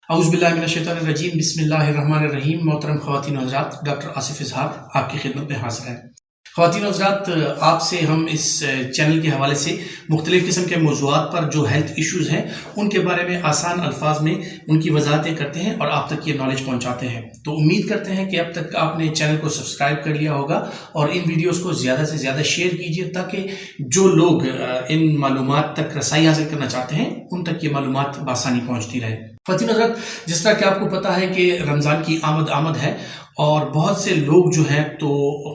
औज़ुबिल्लाहि बिस्मिल्लाहिर्रहमानिर्रहीम। मोहतरम ख़वातीन और हज़रात, डॉक्टर आसिफ इज़हार आपकी खिदमत में हाज़िर है। ख़वातीन और हज़रात, आपसे हम इस चैनल के हवाले से मुख्तलिफ़ किस्म के मौज़ूआत पर जो हेल्थ इश्यूज़ हैं उनके बारे में आसान अल्फाज में उनकी वज़ाहतें करते हैं और आप तक ये नॉलेज पहुँचाते हैं। तो उम्मीद करते हैं कि अब तक आपने चैनल को सब्सक्राइब कर लिया होगा और इन वीडियोज़ को ज़्यादा से ज़्यादा शेयर कीजिए ताकि जो लोग इन मालूमात तक रसाई हासिल करना चाहते हैं उन तक ये मालूमात बआसानी पहुँचती रहे। ख़वातीन हज़रात, जिस तरह कि आपको पता है कि रमज़ान की आमद है और बहुत से लोग जो हैं तो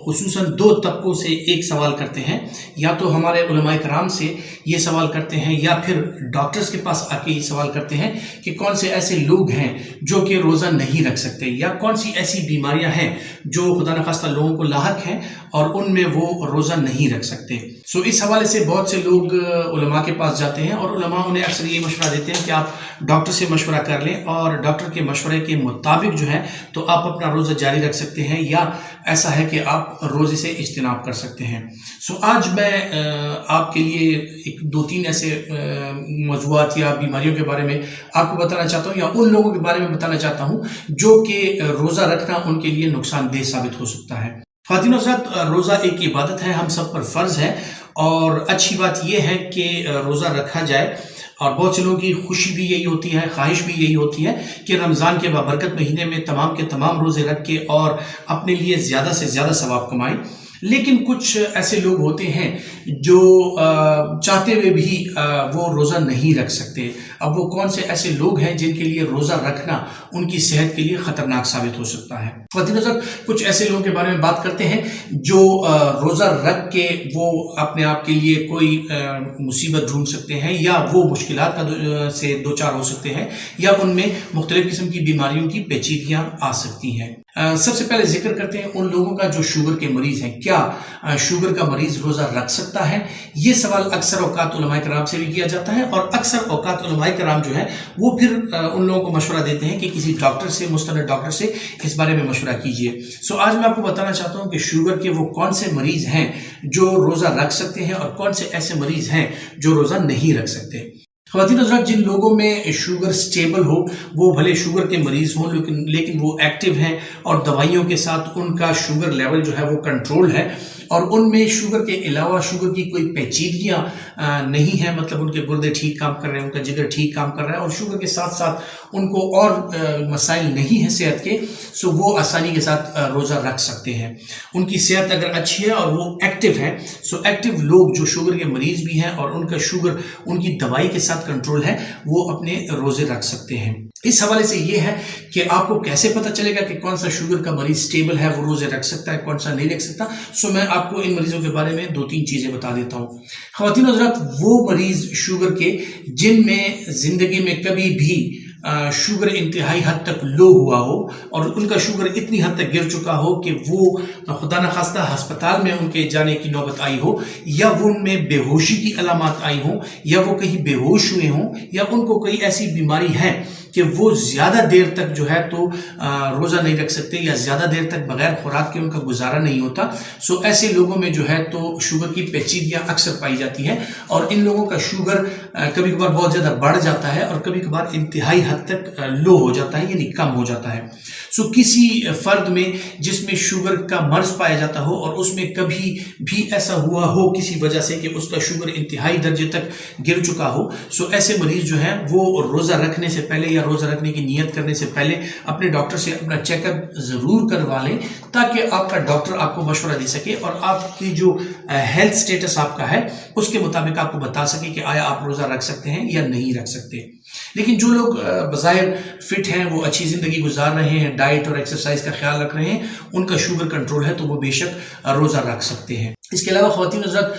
खुसूसन दो तबकों से एक सवाल करते हैं, या तो हमारे उलमाए कराम से ये सवाल करते हैं या फिर डॉक्टर्स के पास आके ये सवाल करते हैं कि कौन से ऐसे लोग हैं जो कि रोज़ा नहीं रख सकते, या कौन सी ऐसी बीमारियां हैं जो खुदा न खास्ता लोगों को लाहक हैं और उनमें वो रोज़ा नहीं रख सकते। सो इस हवाले से बहुत से लोग उलमा के पास जाते हैं और उलमा उन्हें अक्सर ये मशवरा देते हैं कि आप डॉक्टर से मशवरा कर लें और डॉक्टर के मशवरे के मुताबिक जो है तो आप अपना रोज़ा जारी रख सकते हैं, या ऐसा है कि आप रोज़े से इज्तिनाब कर सकते हैं। सो आज मैं आपके लिए एक दो तीन ऐसे मौज़ूआत या बीमारियों के बारे में आपको बताना चाहता हूँ, या उन लोगों के बारे में बताना चाहता हूँ जो कि रोज़ा रखना उनके लिए नुकसानदेह साबित हो सकता है। ख़वातीन और हज़रात, रोज़ा एक इबादत है, हम सब पर फ़र्ज़ है और अच्छी बात यह है कि रोज़ा रखा जाए और बहुत से लोगों की खुशी भी यही होती है, ख्वाहिश भी यही होती है कि रमज़ान के बाबरकत महीने में तमाम के तमाम रोज़े रख के और अपने लिए ज़्यादा से ज़्यादा सवाब कमाएं। लेकिन कुछ ऐसे लोग होते हैं जो चाहते हुए भी वो रोज़ा नहीं रख सकते। अब वो कौन से ऐसे लोग हैं जिनके लिए रोज़ा रखना उनकी सेहत के लिए ख़तरनाक साबित हो सकता है। कुछ ऐसे लोगों के बारे में बात करते हैं जो रोज़ा रख के वो अपने आप के लिए कोई मुसीबत ढूंढ सकते हैं, या वो मुश्किलात से दो चार हो सकते हैं, या उनमें मुख्तलिफ़ किस्म की बीमारियों की पेचीदगियाँ आ सकती हैं। सबसे पहले जिक्र करते हैं उन लोगों का जो शुगर के मरीज़ हैं। क्या शुगर का मरीज़ रोज़ा रख सकता है? ये सवाल अक्सर औकात उलमाए कराम से भी किया जाता है और अक्सर औकात उलमाए कराम जो है वो फिर उन लोगों को मशवरा देते हैं कि किसी डॉक्टर से, मुस्तनद डॉक्टर से इस बारे में मशवरा कीजिए। सो आज मैं आपको बताना चाहता हूँ कि शुगर के वो कौन से मरीज़ हैं जो रोज़ा रख सकते हैं और कौन से ऐसे मरीज़ हैं जो रोज़ा नहीं रख सकते। ख़वातीन हज़रात, जिन लोगों में शुगर स्टेबल हो, वो भले शुगर के मरीज़ हों लेकिन वो एक्टिव हैं और दवाइयों के साथ उनका शुगर लेवल जो है वो कंट्रोल है और उनमें शुगर के अलावा शुगर की कोई पेचीदगियाँ नहीं है, मतलब उनके गुर्दे ठीक काम कर रहे हैं, उनका जिगर ठीक काम कर रहा है और शुगर के साथ साथ उनको और मसाइल नहीं है सेहत के, सो वो आसानी के साथ रोज़ा रख सकते हैं। उनकी सेहत अगर अच्छी है और वो एक्टिव है, सो एक्टिव लोग जो शुगर के मरीज़ भी हैं और उनका शुगर उनकी दवाई के साथ कंट्रोल है, वो अपने रोज़े रख सकते हैं। इस हवाले से ये है कि आपको कैसे पता चलेगा कि कौन सा शुगर का मरीज स्टेबल है, वो रोज़े रख सकता है, कौन सा नहीं रख सकता। सो मैं आपको इन मरीजों के बारे में दो तीन चीज़ें बता देता हूँ। ख़वातीन हज़रात, वो मरीज शुगर के जिनमें ज़िंदगी में कभी भी शुगर इंतहाई हद तक लो हुआ हो और उनका शुगर इतनी हद तक गिर चुका हो कि वो खुदा न खास्ता अस्पताल में उनके जाने की नौबत आई हो, या वो उनमें बेहोशी की अलामत आई हो, या वो कहीं बेहोश हुए हों, या उनको कोई ऐसी बीमारी है कि वो ज़्यादा देर तक जो है तो रोज़ा नहीं रख सकते, या ज़्यादा देर तक बगैर खुराक के उनका गुजारा नहीं होता। सो ऐसे लोगों में जो है तो शुगर की पेचीदगियाँ अक्सर पाई जाती हैं और इन लोगों का शुगर कभी कभार बहुत ज़्यादा बढ़ जाता है और कभी कभार इंतहाई हद तक लो हो जाता है, यानी कम हो जाता है। सो किसी फर्द में जिसमें शुगर का मर्ज पाया जाता हो और उसमें कभी भी ऐसा हुआ हो किसी वजह से कि उसका शुगर इंतहाई दर्जे तक गिर चुका हो, सो ऐसे मरीज जो हैं वो रोज़ा रखने से पहले या रोज़ा रखने की नीयत करने से पहले अपने डॉक्टर से अपना चेकअप ज़रूर करवा लें ताकि आपका डॉक्टर आपको मशवरा दे सके और आपकी जो हेल्थ स्टेटस आपका है उसके मुताबिक आपको बता सके कि आया आप रोज़ा रख सकते हैं या नहीं रख सकते। लेकिन जो लोग बज़ाहिर फिट हैं, वो अच्छी ज़िंदगी गुजार रहे हैं, डाइट और एक्सरसाइज का ख्याल रख रहे हैं, उनका शुगर कंट्रोल है, तो वो बेशक रोज़ा रख सकते हैं। इसके अलावा ख़वातीन हज़रात,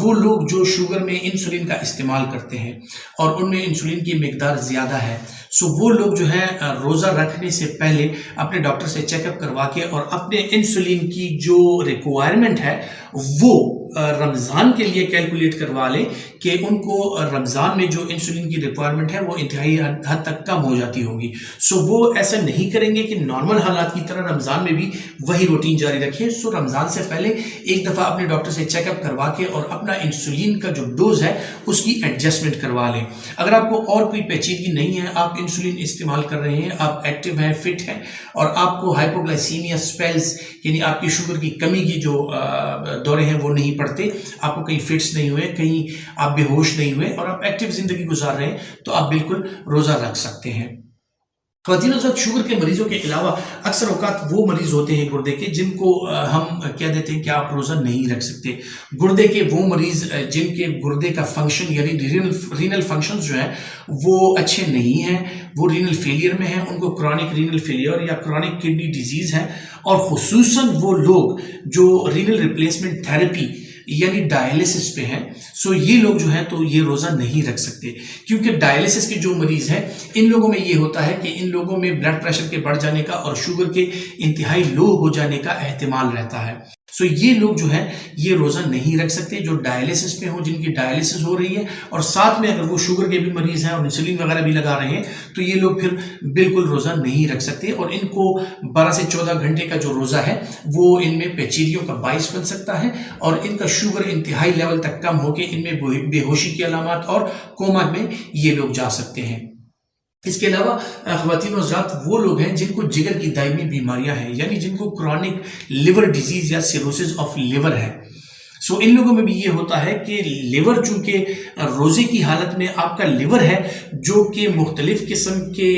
वो लोग जो शुगर में इंसुलिन का इस्तेमाल करते हैं और उनमें इंसुलिन की मिकदार ज़्यादा है, सो वो लोग जो है रोज़ा रखने से पहले अपने डॉक्टर से चेकअप करवा के और अपने इंसुलिन की जो रिक्वायरमेंट है वो रमज़ान के लिए कैलकुलेट करवा लें कि उनको रमज़ान में जो इंसुलिन की रिक्वायरमेंट है वो इंतहाई हद तक कम हो जाती होगी। सो वो ऐसा नहीं करेंगे कि नॉर्मल हालात की तरह रमज़ान में भी वही रूटीन जारी रखें। सो रमज़ान से पहले एक दफ़ा अपने डॉक्टर से चेकअप करवा के और अपना इंसुलिन का जो डोज है उसकी एडजस्टमेंट करवा लें। अगर आपको और कोई पेचीदगी नहीं है, आप इंसुलिन इस्तेमाल कर रहे हैं, आप एक्टिव हैं, फिट हैं और आपको हाइपोग्लाइसीमिया स्पेल्स यानी आपकी शुगर की कमी की जो दौरे हैं वो नहीं पड़ते, आपको कहीं फिट्स नहीं हुए, कहीं आप बेहोश नहीं हुए और आप एक्टिव जिंदगी गुजार रहे हैं, तो आप बिल्कुल रोजा रख सकते हैं। ख़वातीन हज़रात, शुगर के मरीजों के अलावा अक्सर औकात वो मरीज होते हैं गुर्दे के जिनको हम कह देते हैं कि आप रोज़ा नहीं रख सकते। गुर्दे के वो मरीज जिनके गुर्दे का फंक्शन यानी रीनल फंक्शन जो है वो अच्छे नहीं हैं, वो रीनल फेलियर में हैं, उनको क्रॉनिक रीनल फेलियर या क्रॉनिक किडनी डिजीज़ है और ख़ुसूसन वो लोग जो रीनल रिप्लेसमेंट थेरेपी यानी डायलिसिस पे हैं। सो ये लोग जो हैं तो ये रोज़ा नहीं रख सकते, क्योंकि डायलिसिस के जो मरीज हैं इन लोगों में ये होता है कि इन लोगों में ब्लड प्रेशर के बढ़ जाने का और शुगर के इंतहाई लो हो जाने का एहतिमाल रहता है। सो ये लोग जो हैं ये रोज़ा नहीं रख सकते जो डायलिसिस पे हो, जिनकी डायलिसिस हो रही है और साथ में अगर वो शुगर के भी मरीज हैं और इंसुलिन वगैरह भी लगा रहे हैं तो ये लोग फिर बिल्कुल रोज़ा नहीं रख सकते और इनको 12 से 14 घंटे का जो रोज़ा है वो इनमें पेचीदियों का बाइस बन सकता है और इनका शुगर इंतहाई लेवल तक कम होकर इनमें बेहोशी की अलामत और कोमा में ये लोग जा सकते हैं। इसके अलावा ख़वातीन हज़रात वो लोग हैं जिनको जिगर की दायमी बीमारियां हैं, यानी जिनको क्रॉनिक लिवर डिजीज या सिरोसिस ऑफ लिवर है। सो इन लोगों में भी ये होता है कि लिवर चूंकि रोजे की हालत में आपका लिवर है जो कि मुख्तलिफ किस्म के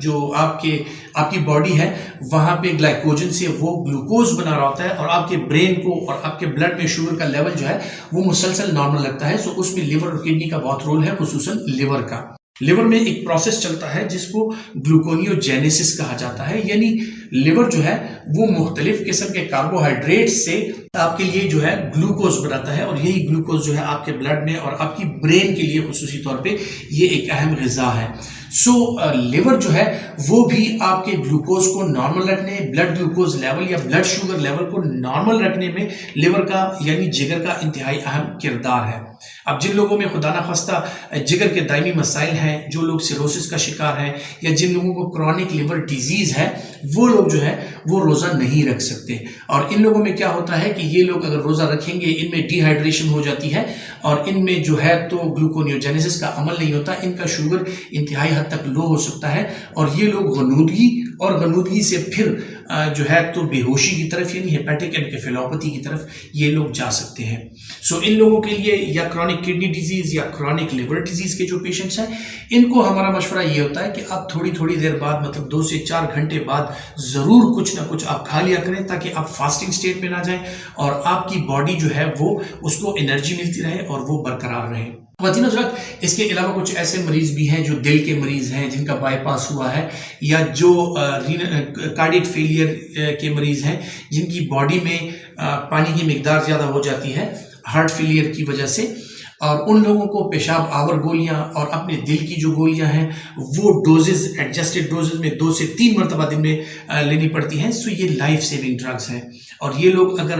जो आपकी बॉडी है वहां पे ग्लाइकोजन से वो ग्लूकोज बना रहा होता है और आपके ब्रेन को और आपके ब्लड में शुगर का लेवल जो है वो मुसलसल नॉर्मल लगता है। सो उसमें लिवर और किडनी का बहुत रोल है, खुसूसन लिवर का। लिवर में एक प्रोसेस चलता है जिसको ग्लूकोनियोजेनेसिस कहा जाता है, यानी लिवर जो है वो मुख्तलिफ किस्म के कार्बोहाइड्रेट से आपके लिए जो है ग्लूकोज बनाता है और यही ग्लूकोज जो है आपके ब्लड में और आपकी ब्रेन के लिए खुसूसी तौर पे ये एक अहम ग़िज़ा है। सो लिवर जो है वो भी आपके ग्लूकोज को नॉर्मल रखने, ब्लड ग्लूकोज लेवल या ब्लड शुगर लेवल को नॉर्मल रखने में लिवर का यानी जिगर का इंतहाई अहम किरदार है। अब जिन लोगों में खुदा ना खास्ता जिगर के दायमी मसाइल हैं, जो लोग सिरोसिस का शिकार हैं या जिन लोगों को क्रॉनिक लिवर डिजीज है, वो लोग जो है वो रोज़ा नहीं रख सकते और इन लोगों में क्या होता है कि ये लोग अगर रोज़ा रखेंगे इनमें डिहाइड्रेशन हो जाती है और इनमें जो है तो ग्लूकोनियोजेनेसिस का अमल नहीं होता, इनका शुगर इंतहाई हद तक लो हो सकता है और ये लोग गनूदगी से फिर जो है तो बेहोशी की तरफ यानी हेपेटिक एनकेफेलोपैथी की तरफ ये लोग जा सकते हैं। सो इन लोगों के लिए या क्रॉनिक किडनी डिजीज या क्रॉनिक लिवर डिजीज के जो पेशेंट्स हैं इनको हमारा मशवरा ये होता है कि आप थोड़ी देर बाद मतलब 2 से 4 घंटे बाद ज़रूर कुछ ना कुछ आप खा लिया करें ताकि आप फास्टिंग स्टेट में ना जाएं और आपकी बॉडी जो है वो उसको एनर्जी मिलती रहे और वो बरकरार रहे। ख़वातीन हज़रात, इसके अलावा कुछ ऐसे मरीज भी हैं जो दिल के मरीज हैं जिनका बाईपास हुआ है या जो कार्डियक फेलियर के मरीज हैं जिनकी बॉडी में पानी की मिकदार ज़्यादा हो जाती है हार्ट फेलियर की वजह से और उन लोगों को पेशाब आवर गोलियां और अपने दिल की जो गोलियां हैं वो डोजेज एडजस्टेड डोजेज में 2 से 3 मरतबा दिन में लेनी पड़ती हैं। सो ये लाइफ सेविंग ड्रग्स हैं और ये लोग अगर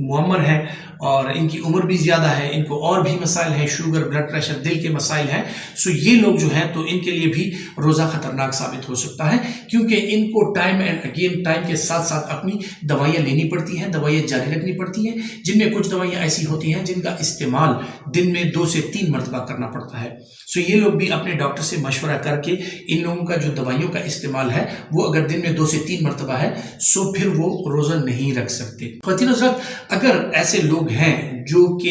मुअम्मर हैं और इनकी उम्र भी ज़्यादा है, इनको और भी मसाइल हैं, शुगर, ब्लड प्रेशर, दिल के मसाइल हैं, सो ये लोग जो हैं तो इनके लिए भी रोज़ा ख़तरनाक साबित हो सकता है क्योंकि इनको टाइम एंड अगेन टाइम के साथ साथ अपनी दवाइयाँ लेनी पड़ती हैं, दवाइयाँ जारी रखनी पड़ती हैं, जिनमें कुछ दवाइयाँ ऐसी होती हैं जिनका इस्तेमाल दिन में 2 से 3 मरतबा करना पड़ता है। सो ये लोग भी अपने डॉक्टर से मशवरा करके इन लोगों का जो दवाइयों का इस्तेमाल है वो अगर दिन में 2 से 3 मरतबा है सो फिर वो रोज़ा नहीं रख सकते। ख़वातीन हज़रात, अगर ऐसे लोग हैं जो कि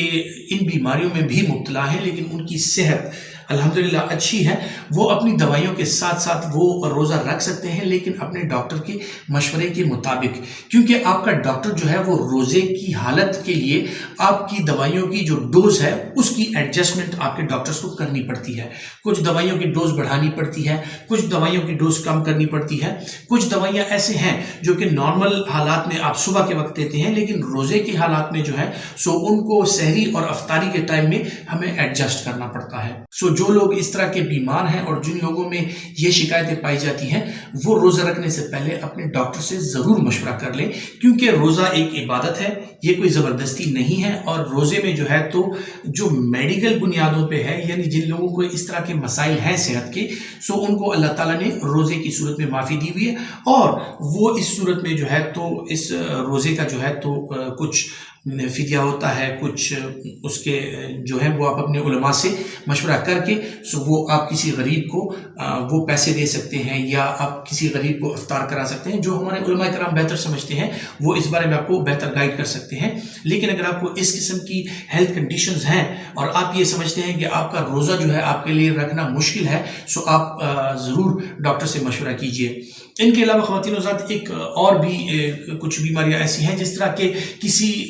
इन बीमारियों में भी मुब्तला हैं लेकिन उनकी सेहत अल्हम्दुलिल्लाह अच्छी है, वो अपनी दवाइयों के साथ साथ वो रोज़ा रख सकते हैं लेकिन अपने डॉक्टर के मशवरे के मुताबिक, क्योंकि आपका डॉक्टर जो है वो रोज़े की हालत के लिए आपकी दवाइयों की जो डोज है उसकी एडजस्टमेंट आपके डॉक्टर्स को करनी पड़ती है। कुछ दवाइयों की डोज बढ़ानी पड़ती है, कुछ दवाइयों की डोज कम करनी पड़ती है, कुछ दवाइयाँ ऐसे हैं जो कि नॉर्मल हालात में आप सुबह के वक्त देते हैं लेकिन रोज़े के हालात में जो है सो उनको सहरी और अफ्तारी के टाइम में हमें एडजस्ट करना पड़ता है। सो जो लोग इस तरह के बीमार हैं और जिन लोगों में ये शिकायतें पाई जाती हैं, वो रोज़ा रखने से पहले अपने डॉक्टर से ज़रूर मशवरा कर लें, क्योंकि रोज़ा एक इबादत है, ये कोई ज़बरदस्ती नहीं है। और रोज़े में जो है तो जो मेडिकल बुनियादों पे है, यानी जिन लोगों को इस तरह के मसाइल हैं सेहत के, सो उनको अल्लाह ताला ने रोज़े की सूरत में माफ़ी दी हुई है, और वो इस सूरत में जो है तो इस रोज़े का जो है तो कुछ फिदिया होता है, कुछ उसके जो है वो आप अपने उलमा से मशवरा करके सो वो आप किसी गरीब को वो पैसे दे सकते हैं, या आप किसी गरीब को इफ्तार करा सकते हैं। जो हमारे उलमा कराम बेहतर समझते हैं वो इस बारे में आपको बेहतर गाइड कर सकते हैं। लेकिन अगर आपको इस किस्म की हेल्थ कंडीशंस हैं और आप ये समझते हैं कि आपका रोज़ा जो है आपके लिए रखना मुश्किल है, सो आप ज़रूर डॉक्टर से मशवरा कीजिए। इनके अलावा ख़वातीन हज़रात एक और भी कुछ बीमारियां ऐसी हैं, जिस तरह के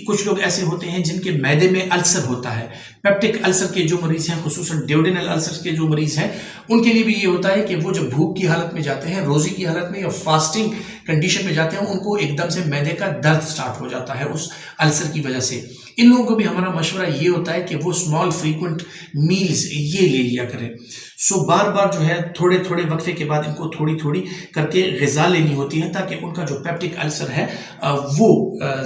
कुछ लोग ऐसे होते हैं जिनके मैदे में अल्सर होता है। पेप्टिक अल्सर के जो मरीज़ हैं, खुसूसन ड्यूडेनल अल्सर के जो मरीज़ हैं, उनके लिए भी ये होता है कि वो जब भूख की हालत में जाते हैं, रोज़े की हालत में या फास्टिंग कंडीशन में जाते हैं, उनको एकदम से मैदे का दर्द स्टार्ट हो जाता है उस अल्सर की वजह से। इन लोगों को भी हमारा मशवरा ये होता है कि वो स्मॉल फ्रीक्वेंट मील्स ये ले लिया करें। सो बार बार जो है थोड़े थोड़े वक्फे के बाद इनको थोड़ी थोड़ी करके ग़िज़ा लेनी होती है, ताकि उनका जो पेप्टिक अल्सर है वो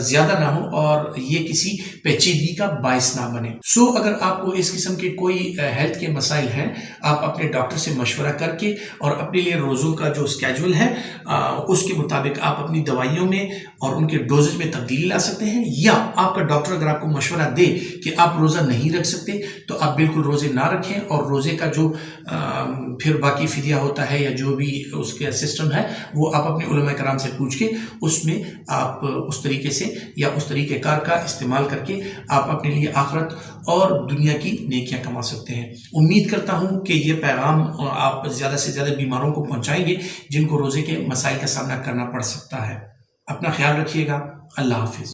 ज़्यादा ना हो और ये किसी पेचीदगी का बायस ना बने। सो अगर आपको इस किस्म के कोई हेल्थ के मसाइल हैं, आप अपने डॉक्टर से मशवरा करके और अपने लिए रोज़ों का जो स्केड्यूल है उसके मुताबिक आप अपनी दवाइयों में और उनके डोजेज में तब्दीली ला सकते हैं। या आपका डॉक्टर अगर आपको मशवरा दे कि आप रोज़ा नहीं रख सकते, तो आप बिल्कुल रोज़े ना रखें, और रोज़े का जो फिर बाकी फिदिया होता है या जो भी उसके सिस्टम है, वो आप अपने उलमा कराम से पूछ के उसमें आप उस तरीके से या उस तरीक़ेकार का इस्तेमाल करके आप अपने लिए आखिरत और दुनिया की नेकियां कमा सकते हैं। उम्मीद करता हूँ कि ये पैगाम आप ज़्यादा से ज़्यादा बीमारों को पहुँचाएंगे जिनको रोज़े के मसाइल का सामना करना पड़ सकता है। अपना ख्याल रखिएगा। अल्लाह हाफिज़।